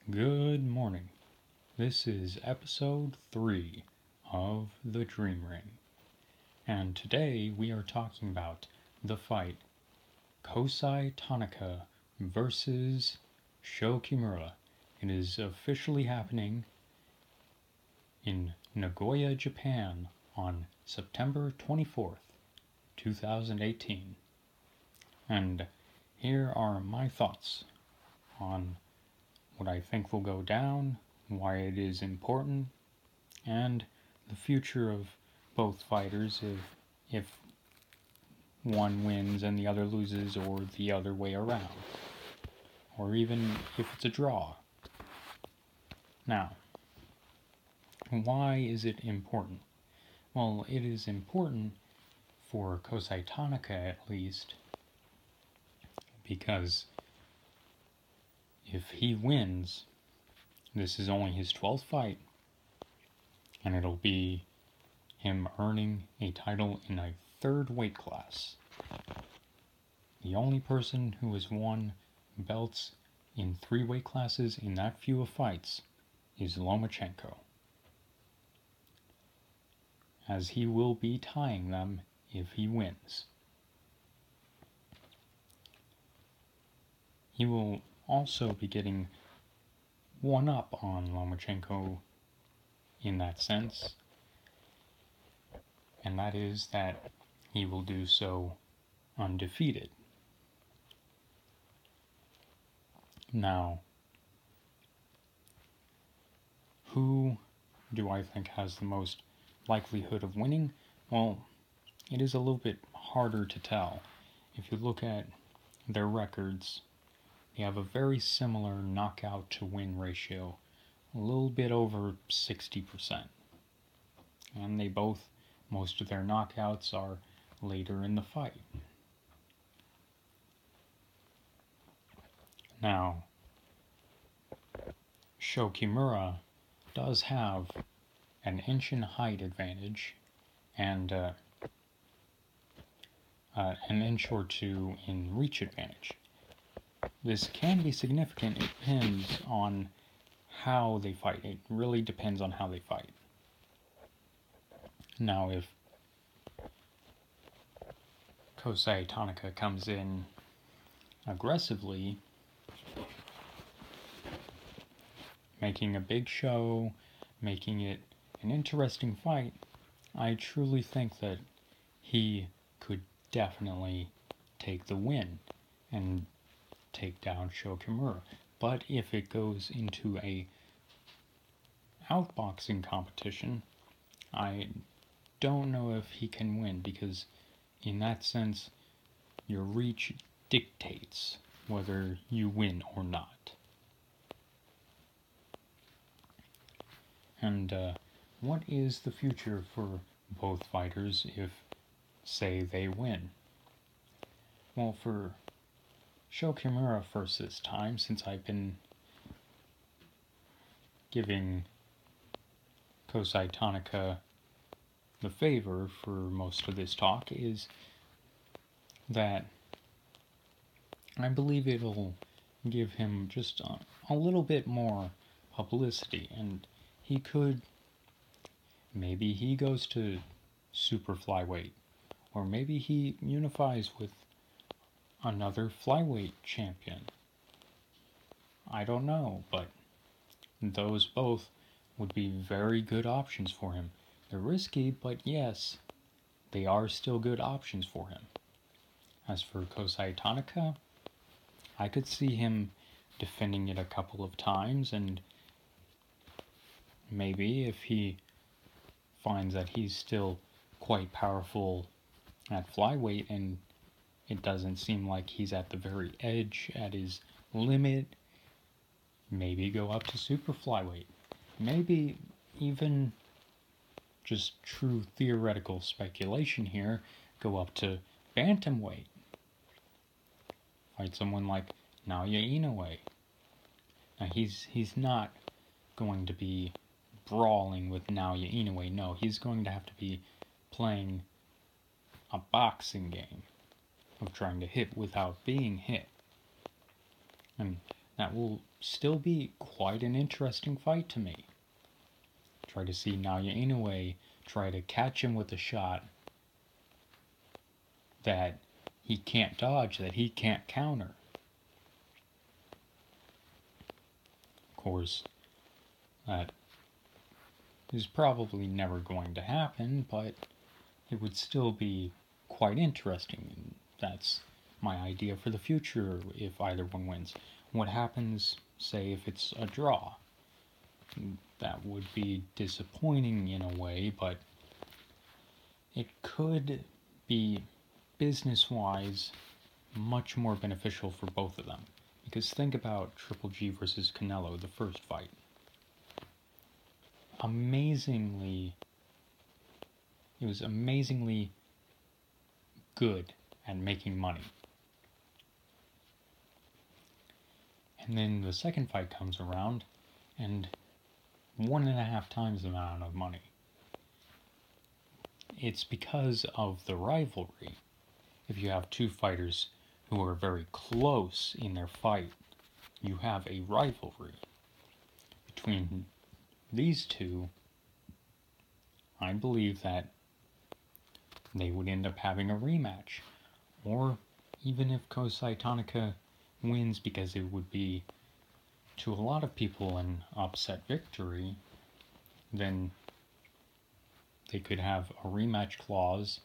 Good morning. This is episode 3 of The Dream Ring. And today we are talking about the fight Kosei Tanaka versus Kimura. It is officially happening in Nagoya, Japan on September 24th, 2018. And here are my thoughts on what I think will go down, why it is important, and the future of both fighters if one wins and the other loses, or the other way around, or even if it's a draw. Now, why is it important? Well, it is important for Kosei Tanaka at least, because if he wins, this is only his 12th fight, and it'll be him earning a title in a third weight class. The only person who has won belts in 3 weight classes in that few of fights is Lomachenko, as he will be tying them if he wins. He will also be getting one up on Lomachenko in that sense, and that is that he will do so undefeated. Now, who do I think has the most likelihood of winning? Well, it is a little bit harder to tell. If you look at their records, they have a very similar knockout to win ratio, a little bit over 60%. And they both, most of their knockouts are later in the fight. Now, Kimura does have an inch in height advantage and an inch or two in reach advantage. This can be significant. It depends on how they fight. It really depends on how they fight. Now, if Kosei Tanaka comes in aggressively, making a big show, making it an interesting fight, I truly think that he could definitely take the win and take down Kimura. But if it goes into a outboxing competition, I don't know if he can win, because in that sense, your reach dictates whether you win or not. And what is the future for both fighters if, say, they win? Well, for Kimura first this time, since I've been giving Kosei Tanaka the favor for most of this talk, is that I believe it'll give him just a little bit more publicity, and he could, maybe he goes to super flyweight, or maybe he unifies with another flyweight champion. I don't know, but those both would be very good options for him. They're risky, but yes, they are still good options for him. As for Kosei Tanaka, I could see him defending it a couple of times, and maybe if he finds that he's still quite powerful at flyweight and it doesn't seem like he's at the very edge, at his limit, maybe go up to super flyweight. Maybe even, just true theoretical speculation here, go up to bantamweight. Fight someone like Naoya Inoue. Now he's not going to be brawling with Naoya Inoue. No, he's going to have to be playing a boxing game of trying to hit without being hit. And that will still be quite an interesting fight to me. Try to see Naoya Inoue try to catch him with a shot that he can't dodge, that he can't counter. Of course, that is probably never going to happen, but it would still be quite interesting. That's my idea for the future if either one wins. What happens, say, if it's a draw? That would be disappointing in a way, but it could be business-wise much more beneficial for both of them. Because think about Triple G versus Canelo, the first fight. It was amazingly good at making money. And then the second fight comes around, and 1.5 times the amount of money. It's because of the rivalry. If you have two fighters who are very close in their fight, you have a rivalry. Between these two, I believe that they would end up having a rematch. Or even if Kosei Tanaka wins, because it would be, to a lot of people, an upset victory, then they could have a rematch clause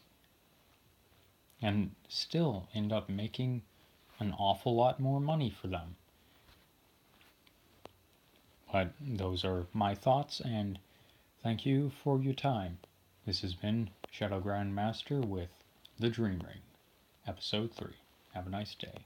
and still end up making an awful lot more money for them. But those are my thoughts, and thank you for your time. This has been Shadow Grandmaster with The Dream Ring, Episode 3. Have a nice day.